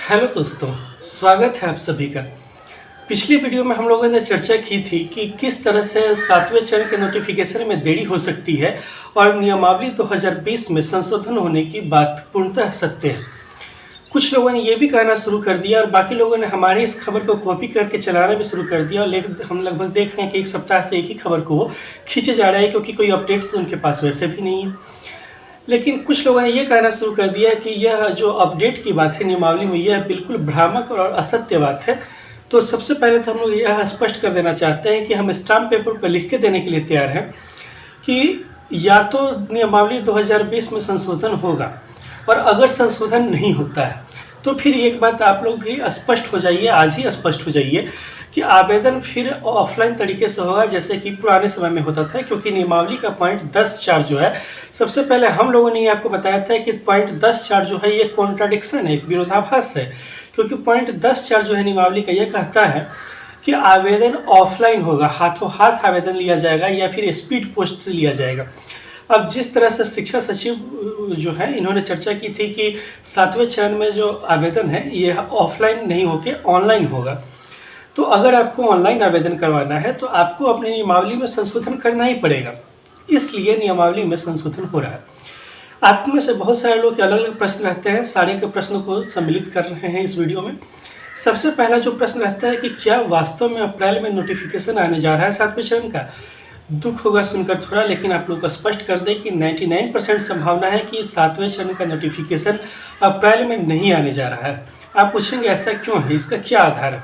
Hello दोस्तों, स्वागत है आप सभी का। पिछली वीडियो में हम लोगों ने चर्चा की थी कि किस तरह से 7वें चरण के नोटिफिकेशन में देरी हो सकती है और नियमावली 2020 में संशोधन होने की बात पूर्णतः सत्य है। कुछ लोगों ने ये भी कहना शुरू कर दिया और बाकी लोगों ने हमारी इस खबर को कॉपी करके चलाना भी शुरू कर दिया। लेकिन हम लगभग देख रहे हैं कि एक सप्ताह से एक ही खबर को वो खींचे जा रहा है, क्योंकि कोई अपडेट तो उनके पास वैसे भी नहीं है। लेकिन कुछ लोगों ने यह कहना शुरू कर दिया कि यह जो अपडेट की बात है नियमावली में, यह बिल्कुल भ्रामक और असत्य बात है। तो सबसे पहले तो हम लोग यह स्पष्ट कर देना चाहते हैं कि हम स्टाम्प पेपर पर लिख के देने के लिए तैयार हैं कि या तो नियमावली 2020 में संशोधन होगा, और अगर संशोधन नहीं होता है तो फिर एक बात आप लोग भी स्पष्ट हो जाइए, आज ही स्पष्ट हो जाइए कि आवेदन फिर ऑफलाइन तरीके से होगा जैसे कि पुराने समय में होता था। क्योंकि नियमावली का पॉइंट 10(4) जो है, सबसे पहले हम लोगों ने आपको बताया था कि पॉइंट 10(4) जो है ये कॉन्ट्राडिक्शन है, एक विरोधाभास है। क्योंकि पॉइंट 10(4) जो है नियमावली का, यह कहता है कि आवेदन ऑफलाइन होगा, हाथों हाथ आवेदन लिया जाएगा या फिर स्पीड पोस्ट से लिया जाएगा। अब जिस तरह से शिक्षा सचिव जो है, इन्होंने चर्चा की थी कि 7वें चरण में जो आवेदन है यह ऑफलाइन नहीं होकर ऑनलाइन होगा। तो अगर आपको ऑनलाइन आवेदन करवाना है तो आपको अपनी नियमावली में संशोधन करना ही पड़ेगा, इसलिए नियमावली में संशोधन हो रहा है। आप में से बहुत सारे लोग के अलग अलग प्रश्न रहते हैं, सारे के प्रश्नों को सम्मिलित कर रहे हैं इस वीडियो में। सबसे पहला जो प्रश्न रहता है कि क्या वास्तव में अप्रैल में नोटिफिकेशन आने जा रहा है 7वें चरण का। दुख होगा सुनकर थोड़ा, लेकिन आप लोग को स्पष्ट कर दें कि 99% संभावना है कि 7वें चरण का नोटिफिकेशन अप्रैल में नहीं आने जा रहा है। आप पूछेंगे ऐसा क्यों है, इसका क्या आधार है।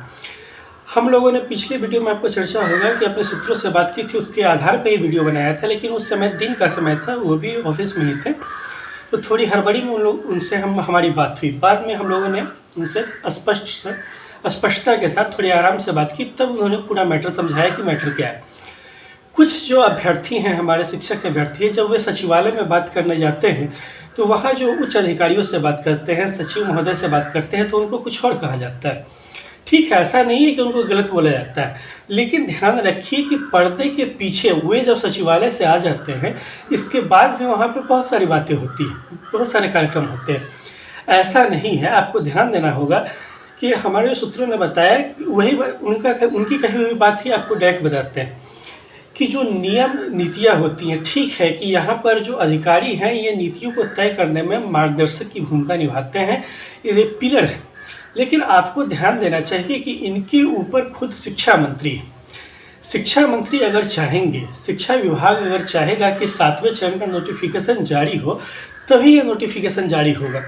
हम लोगों ने पिछली वीडियो में आपको चर्चा होगा कि अपने सूत्रों से बात की थी, उसके आधार पर ये वीडियो बनाया था। लेकिन उस समय दिन का समय था, वो भी ऑफिस में ही थे, तो थोड़ी हड़बड़ी में उनसे हमारी बात हुई। बाद में हम लोगों ने उनसे स्पष्टता के साथ थोड़ी आराम से बात की, तब उन्होंने पूरा मैटर समझाया कि मैटर क्या है। कुछ जो अभ्यर्थी हैं, हमारे शिक्षक अभ्यर्थी हैं, जब वे सचिवालय में बात करने जाते हैं तो वहाँ जो उच्च अधिकारियों से बात करते हैं, सचिव महोदय से बात करते हैं, तो उनको कुछ और कहा जाता है। ठीक है, ऐसा नहीं है कि उनको गलत बोला जाता है, लेकिन ध्यान रखिए कि पर्दे के पीछे वे जब सचिवालय से आ जाते हैं, इसके बाद में वहाँ पे बहुत सारी बातें होती हैं, बहुत सारे कार्यक्रम होते हैं। ऐसा नहीं है, आपको ध्यान देना होगा कि हमारे सूत्रों ने बताया, वही उनकी कही हुई बात ही आपको डायरेक्ट बताते हैं कि जो नियम नीतियाँ होती हैं, ठीक है कि यहाँ पर जो अधिकारी हैं ये नीतियों को तय करने में मार्गदर्शक की भूमिका निभाते हैं, ये पिलर है। लेकिन आपको ध्यान देना चाहिए कि इनके ऊपर खुद शिक्षा मंत्री है। शिक्षा मंत्री अगर चाहेंगे, शिक्षा विभाग अगर चाहेगा कि 7वें चरण का नोटिफिकेशन जारी हो, तभी यह नोटिफिकेशन जारी होगा।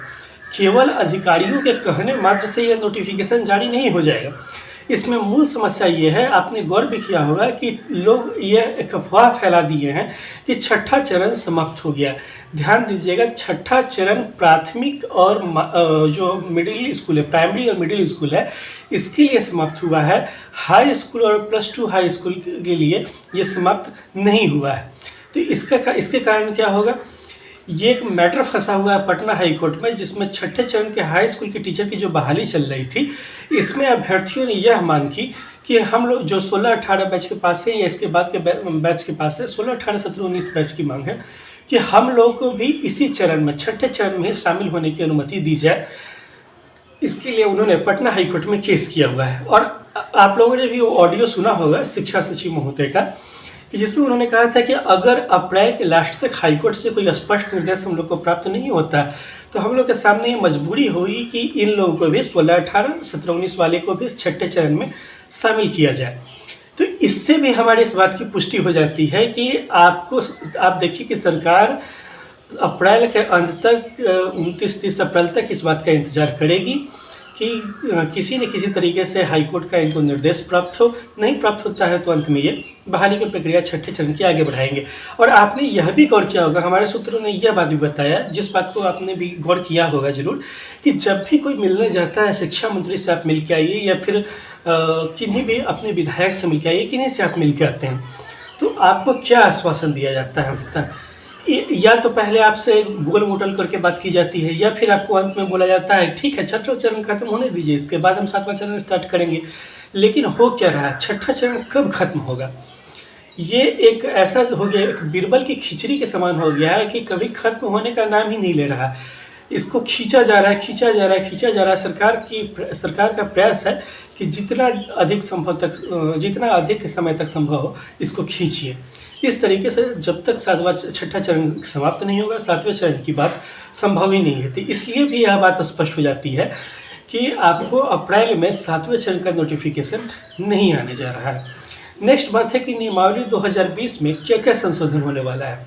केवल अधिकारियों के कहने मात्र से यह नोटिफिकेशन जारी नहीं हो जाएगा। इसमें मूल समस्या ये है, आपने गौर भी किया होगा कि लोग यह एक अफवाह फैला दिए हैं कि छठा चरण समाप्त हो गया। ध्यान दीजिएगा, छठा चरण प्राथमिक और जो मिडिल स्कूल है, प्राइमरी और मिडिल स्कूल है, इसके लिए समाप्त हुआ है। हाई स्कूल और +2 हाई स्कूल के लिए ये समाप्त नहीं हुआ है। तो इसके कारण क्या होगा, ये एक मैटर फंसा हुआ है पटना हाई कोर्ट में, जिसमें छठे चरण के हाई स्कूल के टीचर की जो बहाली चल रही थी, इसमें अभ्यर्थियों ने यह मांग की कि हम लोग जो 16-18 बैच के पास है या इसके बाद के बैच के पास है, 16, 18, 17, 19 बैच की मांग है कि हम लोगों को भी इसी चरण में, छठे चरण में शामिल होने की अनुमति दी जाए। इसके लिए उन्होंने पटना हाई कोर्ट में केस किया हुआ है। और आप लोगों ने भी वो ऑडियो सुना होगा शिक्षा सचिव महोदय का, जिसमें उन्होंने कहा था कि अगर अप्रैल के लास्ट तक हाईकोर्ट से कोई स्पष्ट निर्देश हम लोग को प्राप्त नहीं होता, तो हम लोग के सामने ये मजबूरी होगी कि इन लोगों को भी 16, 18, 17, 19 वाले को भी छठे चरण में शामिल किया जाए। तो इससे भी हमारी इस बात की पुष्टि हो जाती है कि आप देखिए कि सरकार अप्रैल के अंत तक 29-30 अप्रैल तक इस बात का इंतजार करेगी कि किसी न किसी तरीके से हाईकोर्ट का इनको निर्देश प्राप्त हो। नहीं प्राप्त होता है तो अंत में ये बहाली की प्रक्रिया छठे चरण की आगे बढ़ाएंगे। और आपने यह भी गौर किया होगा, हमारे सूत्रों ने यह बात भी बताया, जिस बात को आपने भी गौर किया होगा जरूर, कि जब भी कोई मिलने जाता है शिक्षा मंत्री से आप मिल के आइए, या फिर किन्हीं भी अपने विधायक से मिल के आइए, किन्हीं से आप मिल के आते हैं, तो आपको क्या आश्वासन दिया जाता है। या तो पहले आपसे गोल मोटल करके बात की जाती है, या फिर आपको अंत में बोला जाता है ठीक है छठा चरण खत्म होने दीजिए, इसके बाद हम 7वां चरण स्टार्ट करेंगे। लेकिन हो क्या रहा है, छठा चरण कब खत्म होगा, ये एक ऐसा हो गया, एक बीरबल की खिचड़ी के समान हो गया है कि कभी खत्म होने का नाम ही नहीं ले रहा। इसको खींचा जा रहा है, खींचा जा रहा है, खींचा जा रहा है। सरकार का प्रयास है कि जितना अधिक समय तक संभव हो इसको खींचिए। इस तरीके से जब तक छठा चरण समाप्त नहीं होगा, सातवें चरण की बात संभव ही नहीं होती। इसलिए भी यह बात स्पष्ट हो जाती है कि आपको अप्रैल में सातवें चरण का नोटिफिकेशन नहीं आने जा रहा है। नेक्स्ट बात है कि नियमावली 2020 में क्या क्या संशोधन होने वाला है।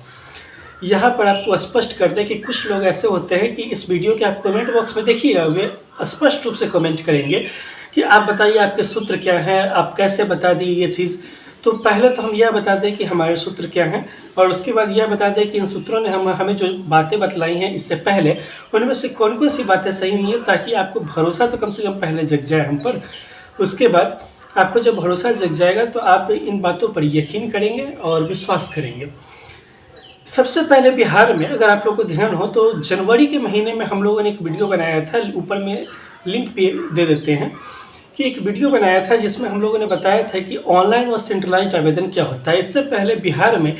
यहाँ पर आपको स्पष्ट कर दें कि कुछ लोग ऐसे होते हैं कि इस वीडियो के आप कमेंट बॉक्स में देखिएगा, वे स्पष्ट रूप से कमेंट करेंगे कि आप बताइए आपके सूत्र क्या हैं, आप कैसे बता दी ये चीज़। तो पहले तो हम यह बता दें कि हमारे सूत्र क्या हैं, और उसके बाद यह बता दें कि इन सूत्रों ने हमें जो बातें बतलाई हैं इससे पहले, उनमें से कौन कौन सी बातें सही हुई हैं, ताकि आपको भरोसा तो कम से कम पहले जग जाए हम पर। उसके बाद आपको जब भरोसा जग जाएगा तो आप इन बातों पर यकीन करेंगे और विश्वास करेंगे। सबसे पहले बिहार में अगर आप लोग को ध्यान हो तो जनवरी के महीने में हम लोगों ने एक वीडियो बनाया था, ऊपर में लिंक भी दे देते हैं, कि एक वीडियो बनाया था जिसमें हम लोगों ने बताया था कि ऑनलाइन और सेंट्रलाइज्ड आवेदन क्या होता है। इससे पहले बिहार में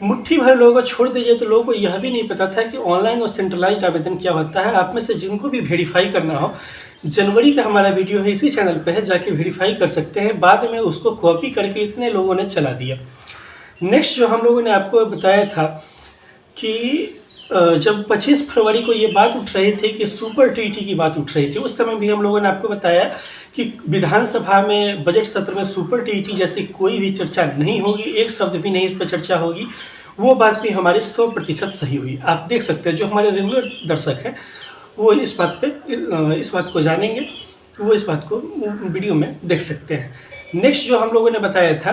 मुट्ठी भर लोगों को छोड़ दीजिए तो लोगों को यह भी नहीं पता था कि ऑनलाइन और सेंट्रलाइज्ड आवेदन क्या होता है। आप में से जिनको भी वेरीफाई करना हो, जनवरी का हमारा वीडियो है, इसी चैनल पे है, जाके वेरीफाई कर सकते हैं। बाद में उसको कॉपी करके इतने लोगों ने चला दिया। नेक्स्ट जो हम लोगों ने आपको बताया था कि जब 25 फरवरी को ये बात उठ रही थी कि सुपर टीटी की बात उठ रही थी, उस समय भी हम लोगों ने आपको बताया कि विधानसभा में बजट सत्र में सुपर टीटी जैसी कोई भी चर्चा नहीं होगी, एक शब्द भी नहीं इस पर चर्चा होगी। वो बात भी हमारी 100% सही हुई। आप देख सकते हैं, जो हमारे रेगुलर दर्शक हैं वो इस बात को जानेंगे, वो इस बात को वीडियो में देख सकते हैं। नेक्स्ट जो हम लोगों ने बताया था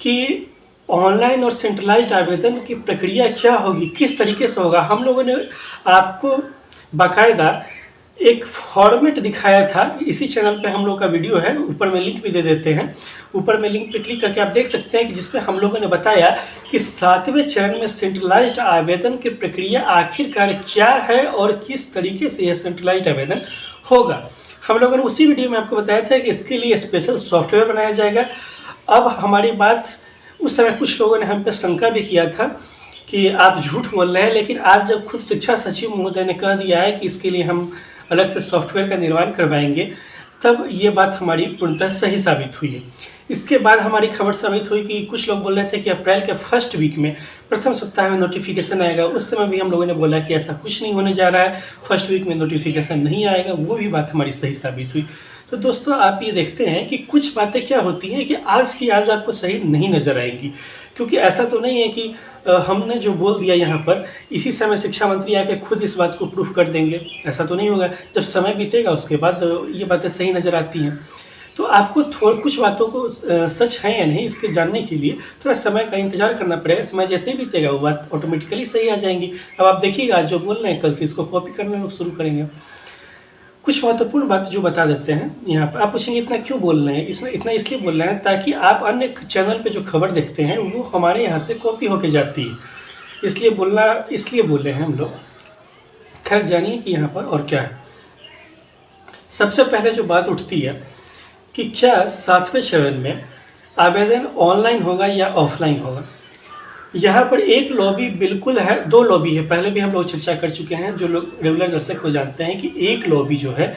कि ऑनलाइन और सेंट्रलाइज्ड आवेदन की प्रक्रिया क्या होगी, किस तरीके से होगा, हम लोगों ने आपको बाकायदा एक फॉर्मेट दिखाया था। इसी चैनल पे हम लोग का वीडियो है, ऊपर में लिंक भी दे देते हैं। ऊपर में लिंक पे क्लिक करके आप देख सकते हैं कि जिसमें हम लोगों ने बताया कि सातवें चरण में सेंट्रलाइज्ड आवेदन की प्रक्रिया आखिरकार क्या है और किस तरीके से यह सेंट्रलाइज्ड आवेदन होगा। हम लोगों ने उसी वीडियो में आपको बताया था कि इसके लिए स्पेशल सॉफ्टवेयर बनाया जाएगा। अब हमारी बात, उस समय कुछ लोगों ने हम पे शंका भी किया था कि आप झूठ बोल रहे हैं, लेकिन आज जब खुद शिक्षा सचिव महोदय ने कह दिया है कि इसके लिए हम अलग से सॉफ्टवेयर का निर्माण करवाएंगे, तब ये बात हमारी पूर्णतः सही साबित हुई है। इसके बाद हमारी खबर साबित हुई कि कुछ लोग बोल रहे थे कि अप्रैल के फर्स्ट वीक में, प्रथम सप्ताह में नोटिफिकेशन आएगा। उस समय भी हम लोगों ने बोला कि ऐसा कुछ नहीं होने जा रहा है, फर्स्ट वीक में नोटिफिकेशन नहीं आएगा। वो भी बात हमारी सही साबित हुई। तो दोस्तों आप ये देखते हैं कि कुछ बातें क्या होती हैं कि आज की आज आपको सही नहीं नज़र आएंगी, क्योंकि ऐसा तो नहीं है कि हमने जो बोल दिया यहाँ पर इसी समय शिक्षा मंत्री आके खुद इस बात को प्रूफ कर देंगे, ऐसा तो नहीं होगा। जब समय बीतेगा उसके बाद ये बातें सही नज़र आती हैं। तो आपको कुछ बातों को सच है या नहीं इसके जानने के लिए थोड़ा समय का इंतजार करना पड़ेगा। समय जैसे ही बीतेगा वो बात ऑटोमेटिकली सही आ जाएंगी। अब आप देखिएगा, जो बोल रहे हैं कल से इसको कॉपी करना लोग शुरू करेंगे। कुछ महत्वपूर्ण बात जो बता देते हैं यहाँ पर। आप पूछेंगे इतना क्यों बोल रहे हैं, इतना इसलिए बोल रहे हैं ताकि आप अन्य चैनल पे जो खबर देखते हैं वो हमारे यहाँ से कॉपी होके जाती है, इसलिए बोल रहे हैं हम लोग। खैर जानिए कि यहाँ पर और क्या है। सबसे पहले जो बात उठती है कि क्या सातवें चरण में आवेदन ऑनलाइन होगा या ऑफलाइन होगा। यहाँ पर एक लॉबी बिल्कुल है, दो लॉबी है, पहले भी हम लोग चर्चा कर चुके हैं। जो लोग रेगुलर दर्शक हो जानते हैं कि एक लॉबी जो है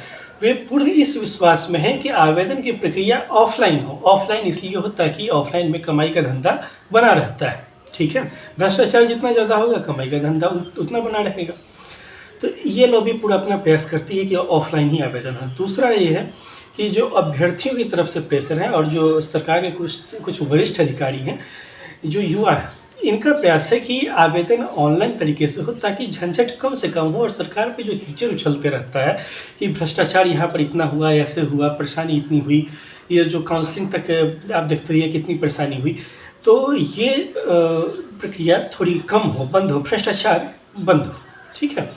वे पूर्ण इस विश्वास में है कि आवेदन की प्रक्रिया ऑफलाइन हो। ऑफलाइन इसलिए हो ताकि ऑफलाइन में कमाई का धंधा बना रहता है, ठीक है। भ्रष्टाचार जितना ज़्यादा होगा कमाई का धंधा उतना बना रहेगा। तो ये लॉबी पूरा अपना प्रयास करती है कि ऑफलाइन ही आवेदन हो। दूसरा ये है कि जो अभ्यर्थियों की तरफ से प्रेशर है और जो सरकार के कुछ वरिष्ठ अधिकारी हैं, जो युवा हैं, इनका प्रयास है कि आवेदन ऑनलाइन तरीके से हो ताकि झंझट कम से कम हो। और सरकार पे जो कीचड़ उछलते रहता है कि भ्रष्टाचार यहाँ पर इतना हुआ, ऐसे हुआ, परेशानी इतनी हुई, ये जो काउंसलिंग तक आप देखते रहिए कितनी परेशानी हुई, तो ये प्रक्रिया थोड़ी कम हो, बंद हो, भ्रष्टाचार बंद हो, ठीक है।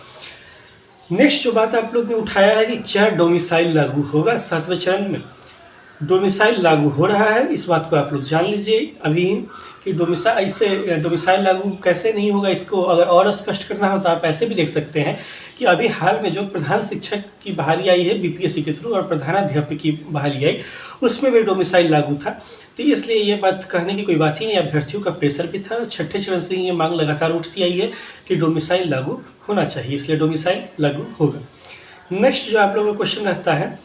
नेक्स्ट जो बात आप लोग ने उठाया है कि क्या डोमिसाइल लागू होगा सातवें चरण में। डोमिसाइल लागू हो रहा है, इस बात को आप लोग जान लीजिए अभी कि डोमिसाइल लागू कैसे नहीं होगा। इसको अगर और स्पष्ट करना हो तो आप ऐसे भी देख सकते हैं कि अभी हाल में जो प्रधान शिक्षक की बहाली आई है बीपीएससी के थ्रू और प्रधानाध्यापक की बहाली आई, उसमें भी डोमिसाइल लागू था। तो इसलिए ये बात कहने की कोई बात ही नहीं, अभ्यर्थियों का प्रेशर भी था। छठे चरण से ये मांग लगातार उठती आई है कि डोमिसाइल लागू होना चाहिए, इसलिए डोमिसाइल लागू होगा। नेक्स्ट जो आप लोगों का क्वेश्चन रहता है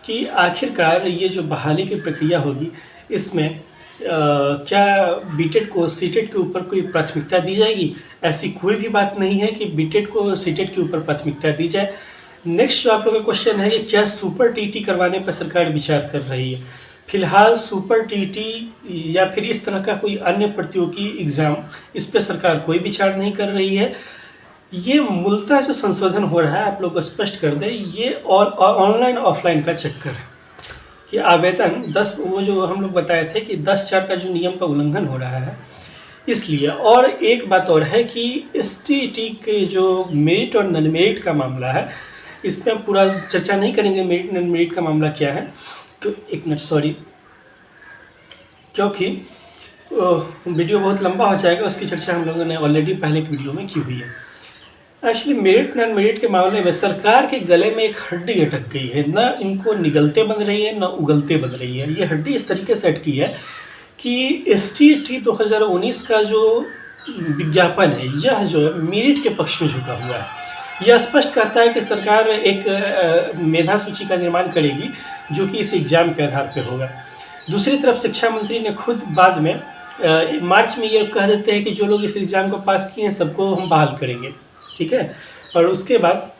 कि आखिरकार ये जो बहाली की प्रक्रिया होगी इसमें क्या बीटेड को सीटेड के ऊपर कोई प्राथमिकता दी जाएगी? ऐसी कोई भी बात नहीं है कि बीटेड को सीटेड के ऊपर प्राथमिकता दी जाए। नेक्स्ट जो आप लोगों का क्वेश्चन है कि क्या सुपर टीटी करवाने पर सरकार विचार कर रही है? फिलहाल सुपर टीटी या फिर इस तरह का कोई अन्य प्रतियोगी एग्ज़ाम, इस पर सरकार कोई विचार नहीं कर रही है। ये मूलतः जो संशोधन हो रहा है आप लोग को स्पष्ट कर दें, ये ऑनलाइन ऑफलाइन का चक्कर है कि आवेदन 10, वो जो हम लोग बताए थे कि 10/4 का जो नियम का उल्लंघन हो रहा है इसलिए। और एक बात और है कि एसटीईटी के जो मेरिट और नॉन मेरिट का मामला है, इस पर पूरा चर्चा नहीं करेंगे मेरिट नॉन मेरिट का मामला क्या है, तो एक मिनट सॉरी, क्योंकि वीडियो बहुत लंबा हो जाएगा, उसकी चर्चा हम लोगों ने ऑलरेडी पहले की वीडियो में की हुई है। एक्चुअली मेरिट नॉन मेरिट के मामले में सरकार के गले में एक हड्डी अटक गई है, ना इनको निगलते बन रही है ना उगलते बन रही है। ये हड्डी इस तरीके से अटकी है कि एसटीईटी 2019 का जो विज्ञापन है यह जो है मेरिट के पक्ष में झुका हुआ है। यह स्पष्ट करता है कि सरकार एक मेधा सूची का निर्माण करेगी जो कि इस एग्ज़ाम के आधार पर होगा। दूसरी तरफ शिक्षा मंत्री ने खुद बाद में मार्च में ये कह देते हैं कि जो लोग इस एग्ज़ाम को पास किए हैं सबको हम बहाल करेंगे, ठीक है। और उसके बाद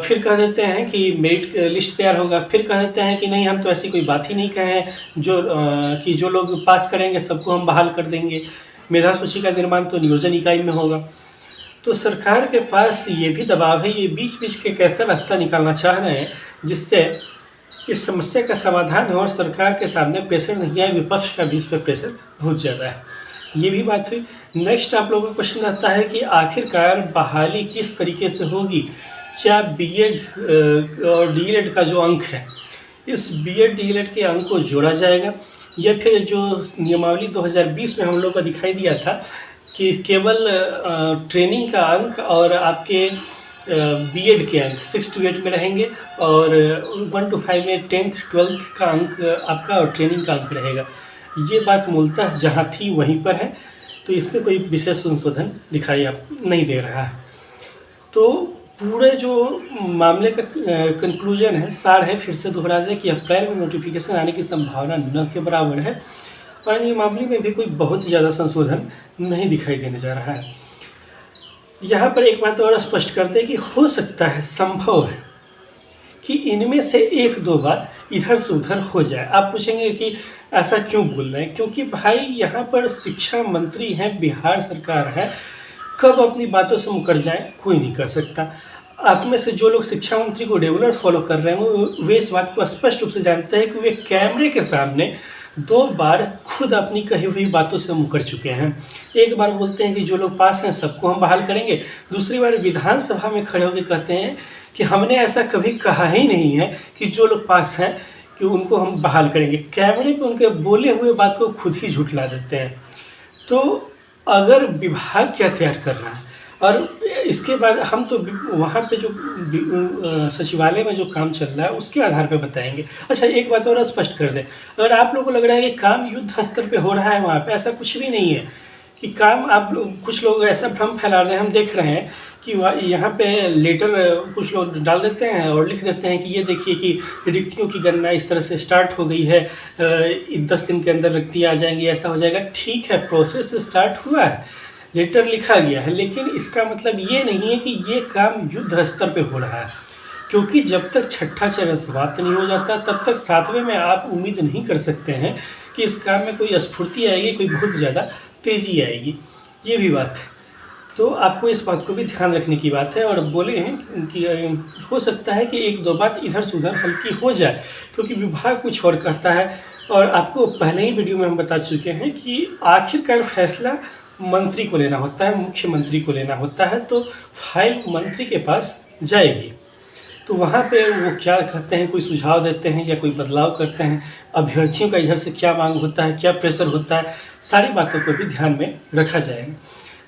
फिर कह देते हैं कि मेरिट लिस्ट तैयार होगा, फिर कह देते हैं कि नहीं हम तो ऐसी कोई बात ही नहीं कहे हैं, कि जो लोग पास करेंगे सबको हम बहाल कर देंगे। मेधा सूची का निर्माण तो नियोजन इकाई में होगा। तो सरकार के पास ये भी दबाव है, ये बीच बीच के कैसा रास्ता निकालना चाह रहे हैं जिससे इस समस्या का समाधान हो और सरकार के सामने प्रेशर नहीं आए, विपक्ष का भी इस पर प्रेशर बहुत ज़्यादा है। ये भी बात हुई। नेक्स्ट आप लोगों का क्वेश्चन आता है कि आखिरकार बहाली किस तरीके से होगी? क्या बीएड और डीएलएड का जो अंक है, इस बीएड डीएलएड के अंक को जोड़ा जाएगा या फिर जो नियमावली 2020 में हम लोग को दिखाई दिया था कि केवल ट्रेनिंग का अंक और आपके बीएड के अंक 6 to 8 में रहेंगे और 1 to 5 में 10th 12th का अंक आपका और ट्रेनिंग का अंक रहेगा। ये बात मूलतः जहाँ थी वहीं पर है, तो इसमें कोई विशेष संशोधन दिखाई आप नहीं दे रहा है। तो पूरे जो मामले का कंक्लूजन है, सार है, फिर से दोहरा दें कि अप्रैल में नोटिफिकेशन आने की संभावना न के बराबर है और ये मामले में भी कोई बहुत ज़्यादा संशोधन नहीं दिखाई देने जा रहा है। यहाँ पर एक बात और स्पष्ट करते हैं कि हो सकता है, संभव है कि इनमें से 1-2 बात इधर से उधर हो जाए। आप पूछेंगे कि ऐसा क्यों बोल रहे हैं? क्योंकि भाई यहाँ पर शिक्षा मंत्री हैं, बिहार सरकार है, कब अपनी बातों से मुकर जाए कोई नहीं कर सकता। आप में से जो लोग शिक्षा मंत्री को रेगुलर फॉलो कर रहे हैं वे इस बात को स्पष्ट रूप से जानते हैं कि वे कैमरे के सामने 2 बार खुद अपनी कही हुई बातों से मुकर चुके हैं। एक बार बोलते हैं कि जो लोग पास हैं सबको हम बहाल करेंगे, दूसरी बार विधानसभा में खड़े होकर कहते हैं कि हमने ऐसा कभी कहा ही नहीं है कि जो लोग पास हैं कि उनको हम बहाल करेंगे। कैमरे पे उनके बोले हुए बात को खुद ही झुठला देते हैं। तो अगर विभाग क्या तैयार कर रहा है और इसके बाद हम तो वहाँ पे जो सचिवालय में जो काम चल रहा है उसके आधार पे बताएंगे। अच्छा, एक बात और स्पष्ट कर दें, अगर आप लोगों को लग रहा है कि काम युद्ध स्तर पे हो रहा है वहाँ पे, ऐसा कुछ भी नहीं है कि काम आप लोग, कुछ लोग ऐसा भ्रम फैला रहे हैं। हम देख रहे हैं कि यहाँ पे लेटर कुछ लोग डाल देते हैं और लिख देते हैं कि ये देखिए कि रिक्तियों की गणना इस तरह से स्टार्ट हो गई है, 10 दिन के अंदर रिक्तियाँ आ जाएंगी, ऐसा हो जाएगा। ठीक है, प्रोसेस स्टार्ट हुआ है, लेटर लिखा गया है, लेकिन इसका मतलब ये नहीं है कि ये काम युद्ध स्तर पे हो रहा है, क्योंकि जब तक छठा चरण समाप्त नहीं हो जाता तब तक 7वें में आप उम्मीद नहीं कर सकते हैं कि इस काम में कोई स्फूर्ति आएगी, कोई बहुत ज़्यादा तेज़ी आएगी। ये भी बात है, तो आपको इस बात को भी ध्यान रखने की बात है। और बोले हैं कि हो सकता है कि 1-2 बात इधर से उधर हल्की हो जाए, क्योंकि विभाग कुछ और कहता है। और आपको पहले ही वीडियो में हम बता चुके हैं कि आखिरकार फैसला मंत्री को लेना होता है, मुख्यमंत्री को लेना होता है, तो फाइल मंत्री के पास जाएगी। तो वहाँ पे वो क्या करते हैं, कोई सुझाव देते हैं या कोई बदलाव करते हैं, अभ्यर्थियों का इधर से क्या मांग होता है, क्या प्रेशर होता है, सारी बातों को भी ध्यान में रखा जाएगा।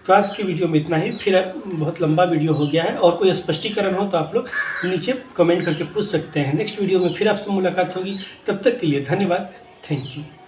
तो आज की वीडियो में इतना ही। फिर बहुत लंबा वीडियो हो गया है, और कोई स्पष्टीकरण हो तो आप लोग नीचे कमेंट करके पूछ सकते हैं। नेक्स्ट वीडियो में फिर आपसे मुलाकात होगी। तब तक के लिए धन्यवाद। Thank you.